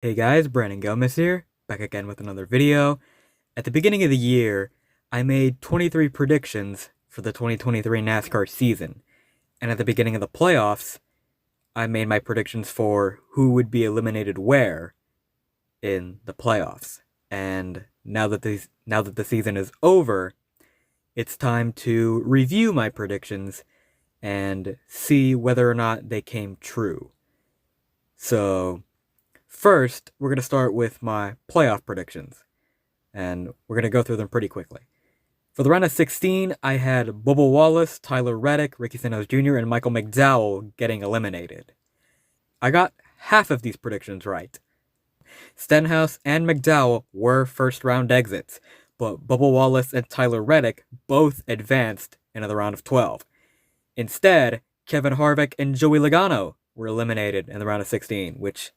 Hey guys, Brandon Gomez here, back again with another video. At the beginning of the year, I made 23 predictions for the 2023 NASCAR season, and at the beginning of the playoffs, I made my predictions for who would be eliminated where in the playoffs. And now that the season is over, it's time to review my predictions and see whether or not they came true. So, first, we're going to start with my playoff predictions, and we're going to go through them pretty quickly. For the round of 16, I had Bubba Wallace, Tyler Reddick, Ricky Stenhouse Jr., and Michael McDowell getting eliminated. I got half of these predictions right. Stenhouse and McDowell were first-round exits, but Bubba Wallace and Tyler Reddick both advanced into the round of 12. Instead, Kevin Harvick and Joey Logano were eliminated in the round of 16, which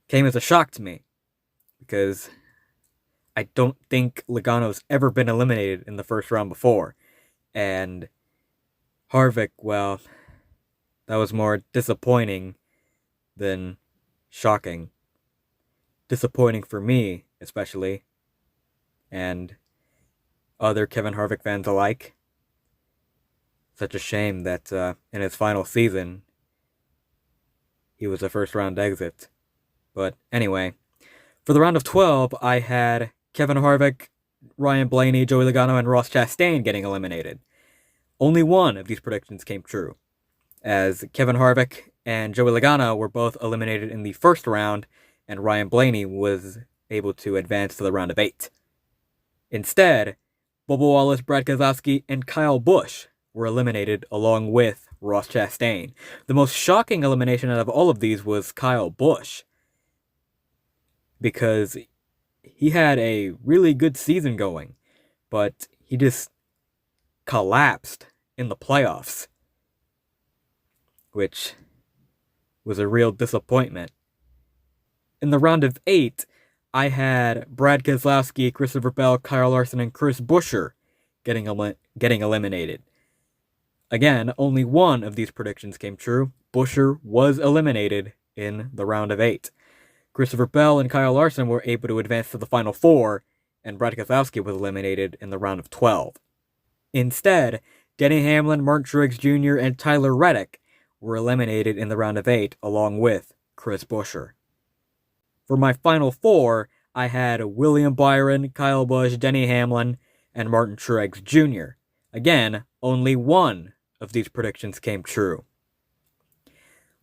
came as a shock to me, because I don't think Logano's ever been eliminated in the first round before. And Harvick, well, that was more disappointing than shocking. Disappointing for me, especially, and other Kevin Harvick fans alike. Such a shame that in his final season, he was a first round exit. But anyway, for the round of 12, I had Kevin Harvick, Ryan Blaney, Joey Logano, and Ross Chastain getting eliminated. Only one of these predictions came true, as Kevin Harvick and Joey Logano were both eliminated in the first round, and Ryan Blaney was able to advance to the round of 8. Instead, Bubba Wallace, Brad Keselowski, and Kyle Busch were eliminated along with Ross Chastain. The most shocking elimination out of all of these was Kyle Busch, because he had a really good season going, but he just collapsed in the playoffs, which was a real disappointment. In the round of 8, I had Brad Keselowski, Christopher Bell, Kyle Larson, and Chris Buescher getting eliminated. Again, only one of these predictions came true. Buescher was eliminated in the round of 8. Christopher Bell and Kyle Larson were able to advance to the final 4, and Brad Keselowski was eliminated in the round of 12. Instead, Denny Hamlin, Martin Truex Jr., and Tyler Reddick were eliminated in the round of 8, along with Chris Buescher. For my final 4, I had William Byron, Kyle Busch, Denny Hamlin, and Martin Truex Jr. Again, only one of these predictions came true.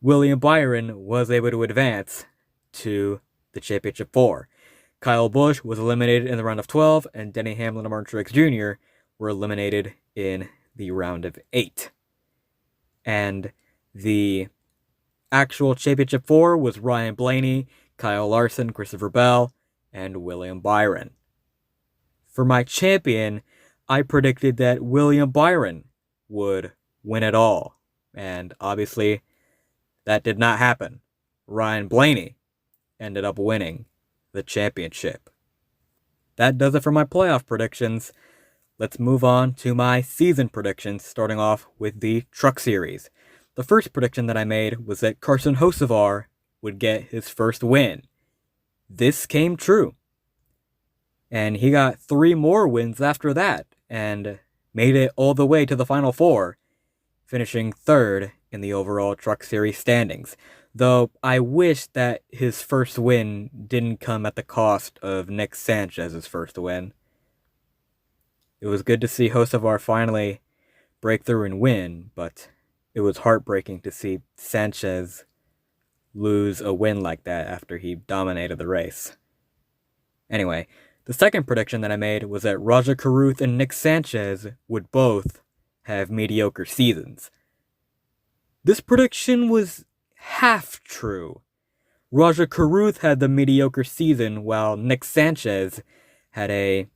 William Byron was able to advance to the Championship 4. Kyle Busch was eliminated in the round of 12, and Denny Hamlin and Martin Truex Jr. were eliminated in the round of 8. And the actual Championship 4 was Ryan Blaney, Kyle Larson, Christopher Bell, and William Byron. For my champion, I predicted that William Byron would win it all, and obviously that did not happen. Ryan Blaney ended up winning the championship. That does it for my playoff predictions. Let's move on to my season predictions, starting off with the Truck Series. The first prediction that I made was that Carson Hocevar would get his first win. This came true, and he got 3 more wins after that, and made it all the way to the final 4, finishing 3rd in the overall Truck Series standings. Though I wish that his first win didn't come at the cost of Nick Sanchez's first win. It was good to see Hocevar finally break through and win, but it was heartbreaking to see Sanchez lose a win like that after he dominated the race. Anyway, the second prediction that I made was that Rajah Caruth and Nick Sanchez would both have mediocre seasons. This prediction was half true. Rajah Caruth had the mediocre season, while Nick Sanchez had a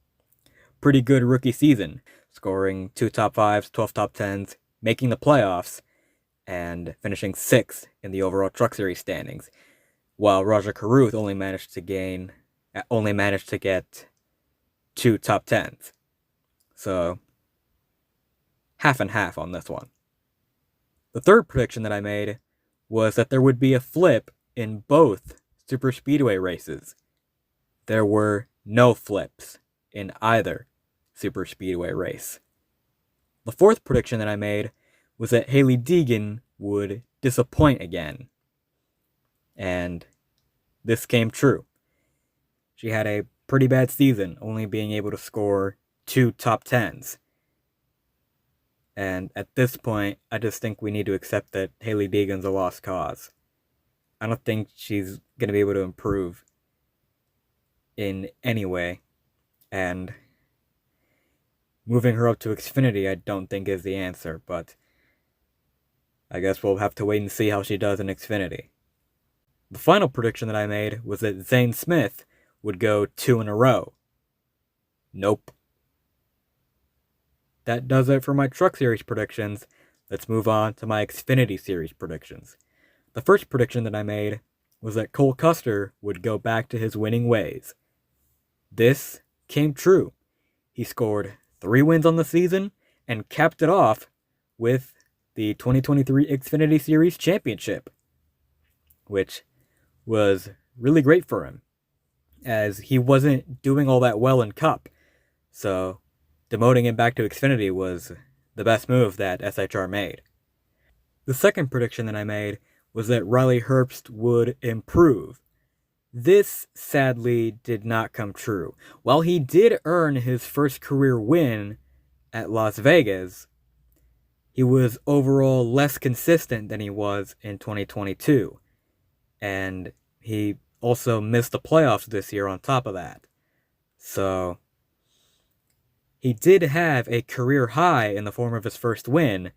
pretty good rookie season, scoring 2 top 5s, 12 top 10s, making the playoffs, and finishing 6th in the overall Truck Series standings, while Rajah Caruth only managed to get 2 top 10s. So, half and half on this one. The third prediction that I made was that there would be a flip in both superspeedway races. There were no flips in either superspeedway race. The fourth prediction that I made was that Hailie Deegan would disappoint again. And this came true. She had a pretty bad season, only being able to score 2 top 10s. And at this point, I just think we need to accept that Hailie Deegan's a lost cause. I don't think she's going to be able to improve in any way. And moving her up to Xfinity, I don't think is the answer, but I guess we'll have to wait and see how she does in Xfinity. The final prediction that I made was that Zane Smith would go 2 in a row. Nope. That does it for my Truck Series predictions. Let's move on to my Xfinity Series predictions. The first prediction that I made was that Cole Custer would go back to his winning ways. This came true. He scored 3 wins on the season and capped it off with the 2023 Xfinity Series Championship, which was really great for him, as he wasn't doing all that well in Cup. So demoting him back to Xfinity was the best move that SHR made. The second prediction that I made was that Riley Herbst would improve. This sadly did not come true. While he did earn his first career win at Las Vegas, he was overall less consistent than he was in 2022. And he also missed the playoffs this year on top of that. So he did have a career high in the form of his first win.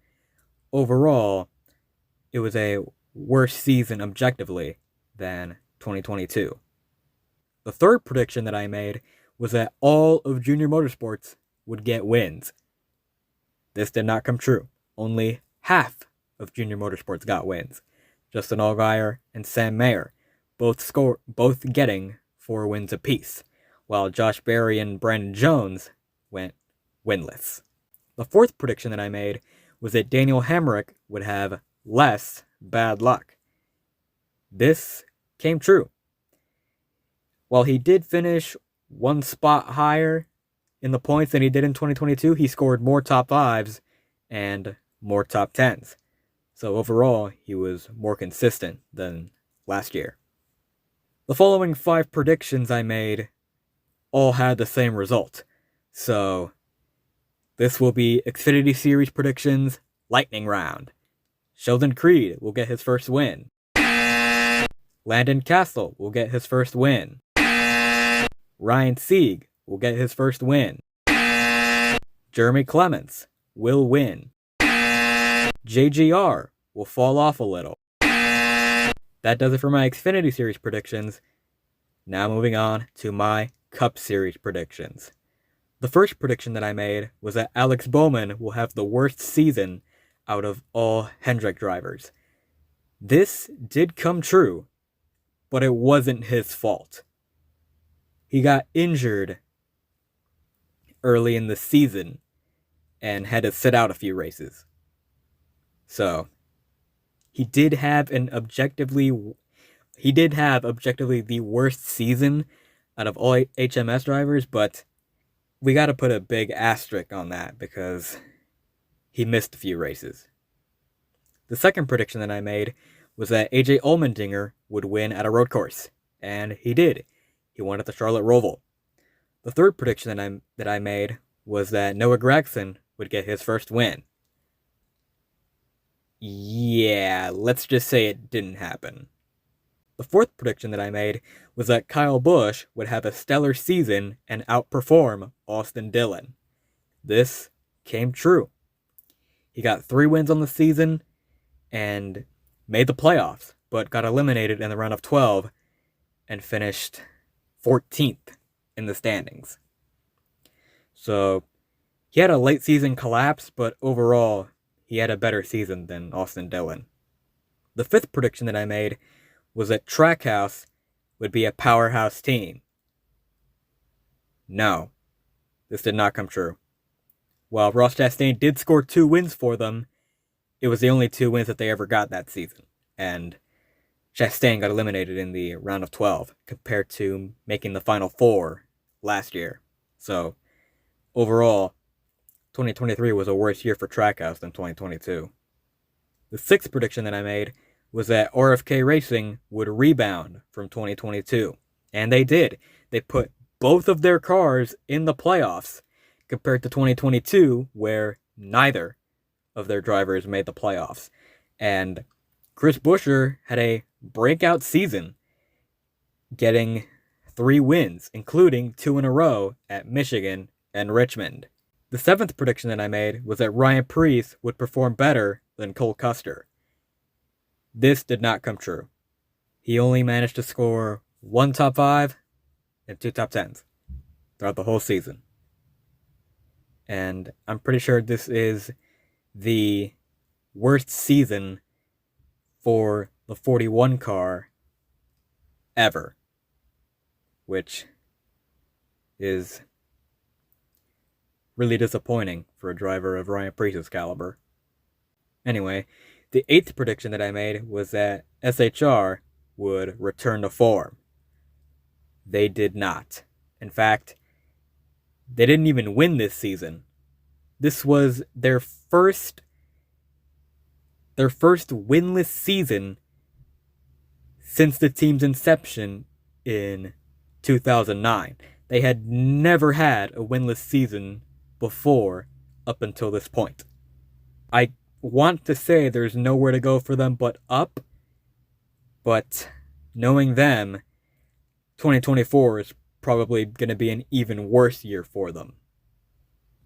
Overall, it was a worse season objectively than 2022. The third prediction that I made was that all of Junior Motorsports would get wins. This did not come true. Only half of Junior Motorsports got wins. Justin Allgaier and Sam Mayer both getting 4 wins apiece, while Josh Berry and Brandon Jones went winless. The fourth prediction that I made was that Daniel Hemrick would have less bad luck. This came true. While he did finish 1 spot higher in the points than he did in 2022, he scored more top 5s and more top 10s. So overall, he was more consistent than last year. The following 5 predictions I made all had the same result. So this will be Xfinity Series predictions lightning round. Sheldon Creed will get his first win. Landon Castle will get his first win. Ryan Sieg will get his first win. Jeremy Clements will win. JGR will fall off a little. That does it for my Xfinity Series predictions. Now moving on to my Cup Series predictions. The first prediction that I made was that Alex Bowman will have the worst season out of all Hendrick drivers. This did come true, but it wasn't his fault. He got injured early in the season and had to sit out a few races. So, he did have objectively the worst season out of all HMS drivers, but we got to put a big asterisk on that because he missed a few races. The second prediction that I made was that AJ Allmendinger would win at a road course, and he did. He won at the Charlotte Roval. The third prediction that I made was that Noah Gragson would get his first win. Yeah, let's just say it didn't happen. The fourth prediction that I made was that Kyle Busch would have a stellar season and outperform Austin Dillon. This came true. He got 3 wins on the season and made the playoffs, but got eliminated in the round of 12 and finished 14th in the standings. So he had a late season collapse, but overall he had a better season than Austin Dillon. The fifth prediction that I made was that Trackhouse would be a powerhouse team. No, this did not come true. While Ross Chastain did score 2 wins for them, it was the only 2 wins that they ever got that season. And Chastain got eliminated in the round of 12 compared to making the final four last year. So, overall, 2023 was a worse year for Trackhouse than 2022. The sixth prediction that I made was that RFK Racing would rebound from 2022. And they did. They put both of their cars in the playoffs compared to 2022, where neither of their drivers made the playoffs. And Chris Buescher had a breakout season, getting 3 wins, including 2 in a row at Michigan and Richmond. The seventh prediction that I made was that Ryan Preece would perform better than Cole Custer. This did not come true. He only managed to score 1 top 5 and 2 top 10s throughout the whole season. And I'm pretty sure this is the worst season for the 41 car ever, which is really disappointing for a driver of Ryan Preece's caliber. Anyway, the eighth prediction that I made was that SHR would return to form. They did not. In fact, they didn't even win this season. This was their first winless season since the team's inception in 2009. They had never had a winless season before up until this point. I want to say there's nowhere to go for them but up, but knowing them, 2024 is probably going to be an even worse year for them.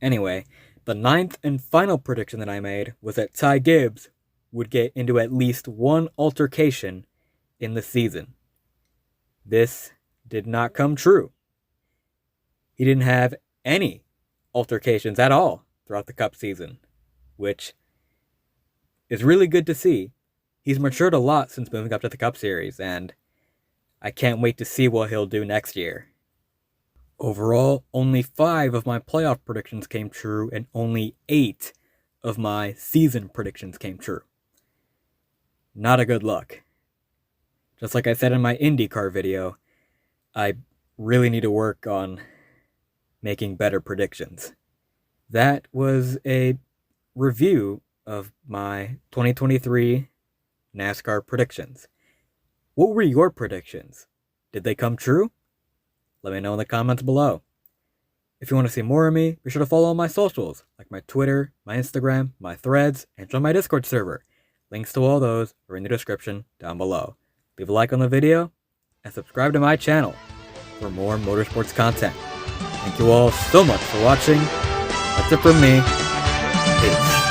Anyway, the ninth and final prediction that I made was that Ty Gibbs would get into at least one altercation in the season. This did not come true. He didn't have any altercations at all throughout the Cup season, which is really good to see. He's matured a lot since moving up to the Cup Series, and I can't wait to see what he'll do next year. Overall, only 5 of my playoff predictions came true, and only 8 of my season predictions came true. Not a good look. Just like I said in my IndyCar video, I really need to work on making better predictions. That was a review of my 2023 NASCAR predictions. What were your predictions? Did they come true? Let me know in the comments below. If you want to see more of me, be sure to follow all my socials, like my Twitter, my Instagram, my Threads, and join my Discord server. Links to all those are in the description down below. Leave a like on the video, and subscribe to my channel for more motorsports content. Thank you all so much for watching. That's it from me. Peace.